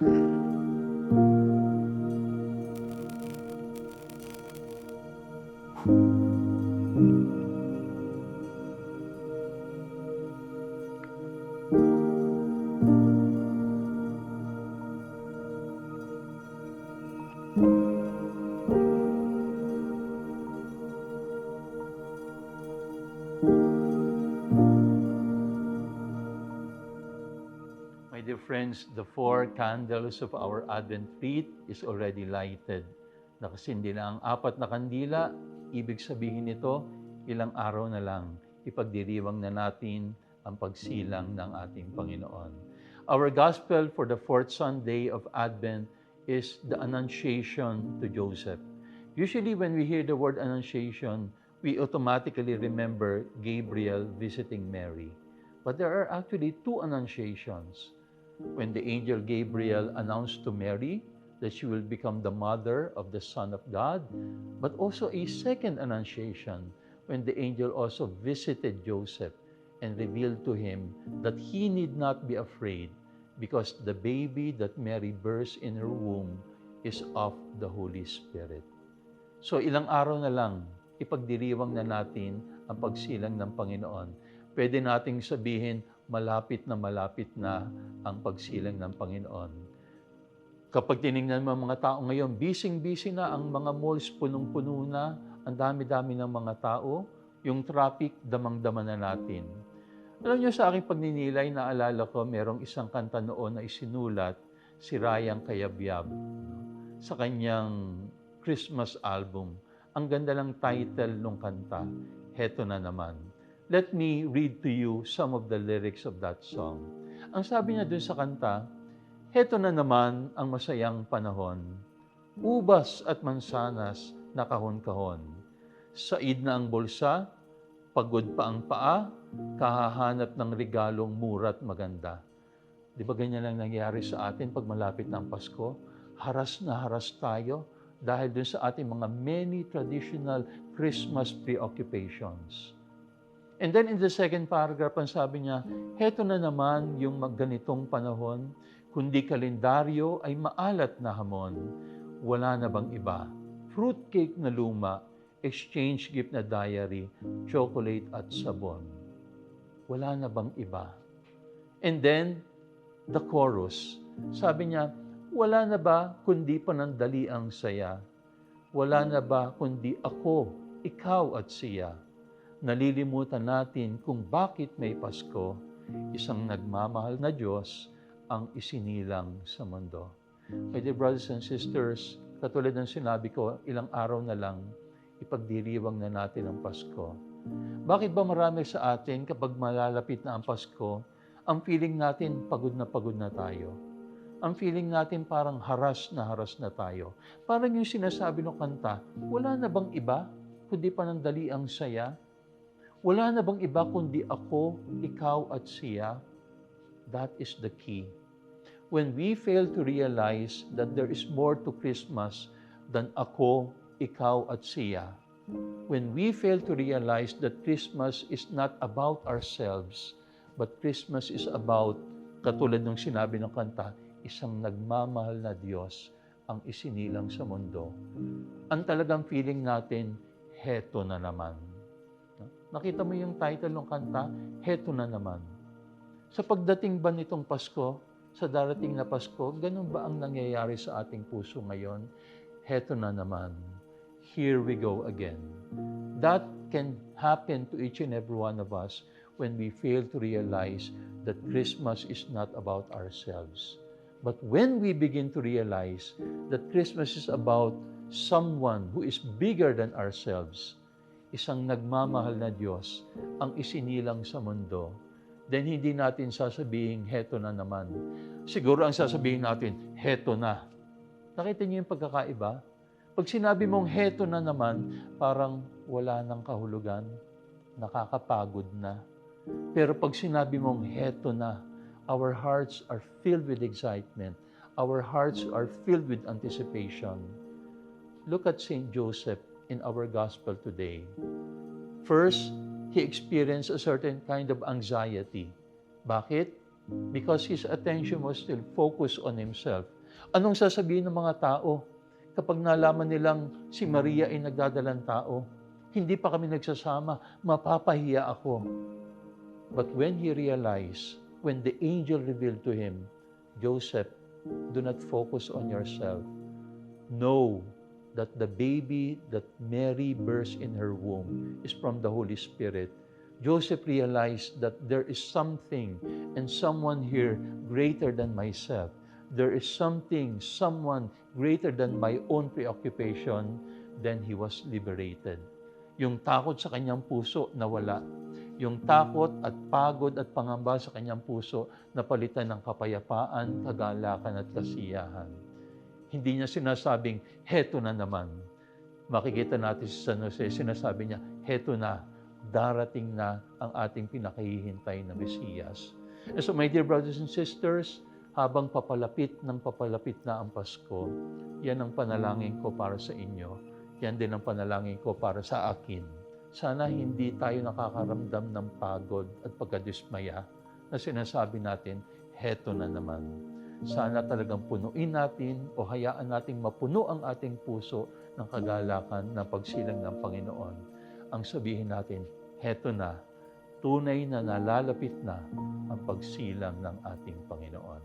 My dear friends, the 4 candles of our Advent wreath is already lighted. Nakasindi na ang 4 na kandila. Ibig sabihin nito, ilang araw na lang, ipagdiriwang na natin ang pagsilang ng ating Panginoon. Our gospel for the 4th Sunday of Advent is the Annunciation to Joseph. Usually when we hear the word Annunciation, we automatically remember Gabriel visiting Mary. But there are actually 2 Annunciations. When the angel Gabriel announced to Mary that she will become the mother of the Son of God, but also a second Annunciation when the angel also visited Joseph and revealed to him that he need not be afraid because the baby that Mary bears in her womb is of the Holy Spirit. So ilang araw na lang, ipagdiriwang na natin ang pagsilang ng Panginoon. Pwede nating sabihin, malapit na ang pagsilang ng Panginoon. Kapag tinignan mo ang mga tao ngayon, busy-busy na ang mga malls, punong-puno na, ang dami-dami ng mga tao, yung traffic, damang-dama na natin. Alam niyo, sa aking pagninilay, naalala ko, merong isang kanta noon na isinulat, si Ryan Cayabyab, sa kanyang Christmas album. Ang ganda ng title ng kanta, Heto na Naman. Let me read to you some of the lyrics of that song. Ang sabi niya dun sa kanta, heto na naman ang masayang panahon. Ubas at mansanas na kahon-kahon. Said na ang bulsa, pagod pa ang paa, kahahanap ng regalong mura't maganda. Di ba ganyan lang nangyayari sa atin pag malapit na ang Pasko? Haras na haras tayo dahil dun sa ating mga many traditional Christmas preoccupations. And then in the second paragraph, ang sabi niya, heto na naman yung ganitong panahon, kundi kalendaryo ay maalat na hamon. Wala na bang iba? Fruitcake na luma, exchange gift na diary, chocolate at sabon. Wala na bang iba? And then, the chorus, sabi niya, wala na ba kundi panandali ang saya? Wala na ba kundi ako, ikaw at siya? Nalilimutan natin kung bakit may Pasko, isang nagmamahal na Diyos ang isinilang sa mundo. My dear brothers and sisters, katulad ng sinabi ko, ilang araw na lang, ipagdiriwang na natin ang Pasko. Bakit ba marami sa atin kapag malalapit na ang Pasko, ang feeling natin pagod na tayo? Ang feeling natin parang haras na tayo. Parang yung sinasabi ng kanta, wala na bang iba kundi panandali ang saya? Wala na bang iba kundi ako, ikaw at siya? That is the key. When we fail to realize that there is more to Christmas than ako, ikaw at siya, when we fail to realize that Christmas is not about ourselves, but Christmas is about, katulad ng sinabi ng kanta, isang nagmamahal na Diyos ang isinilang sa mundo. Ang talagang feeling natin, heto na naman. Nakita mo yung title ng kanta, heto na naman. Sa pagdating ba nitong Pasko, sa darating na Pasko, ganun ba ang nangyayari sa ating puso ngayon? Heto na naman. Here we go again. That can happen to each and every one of us when we fail to realize that Christmas is not about ourselves. But when we begin to realize that Christmas is about someone who is bigger than ourselves, isang nagmamahal na Diyos ang isinilang sa mundo, then hindi natin sasabihin, heto na naman. Siguro ang sasabihin natin, heto na. Nakita niyo yung pagkakaiba? Pag sinabi mong heto na naman, parang wala nang kahulugan, nakakapagod na. Pero pag sinabi mong heto na, our hearts are filled with excitement. Our hearts are filled with anticipation. Look at Saint Joseph in our gospel today. First, he experienced a certain kind of anxiety. Bakit? because his attention was still focused on himself. Anong sasabihin ng mga tao kapag nalaman nilang si Maria ay nagdadalang tao? Hindi pa kami nagsasama, mapapahiya ako. But when he realized, when the angel revealed to him, Joseph, do not focus on yourself. Know that the baby that Mary bears in her womb is from the Holy Spirit. Joseph realized that there is something and someone here greater than myself. There is something, someone greater than my own preoccupation. Then he was liberated. Yung takot sa kanyang puso nawala. Yung takot at pagod at pangamba sa kanyang puso napalitan ng kapayapaan, kagalakan at kasiyahan. Hindi niya sinasabing, heto na naman. Makikita natin si San Jose, sinasabi niya, heto na, darating na ang ating pinakahihintay na Mesiyas. And so my dear brothers and sisters, habang papalapit na ang Pasko, yan ang panalangin ko para sa inyo. Yan din ang panalangin ko para sa akin. Sana hindi tayo nakakaramdam ng pagod at pagkadismaya na sinasabi natin, heto na naman. Sana talagang punuin natin o hayaan nating mapuno ang ating puso ng kagalakan ng pagsilang ng Panginoon. Ang sabihin natin, heto na, tunay na nalalapit na ang pagsilang ng ating Panginoon.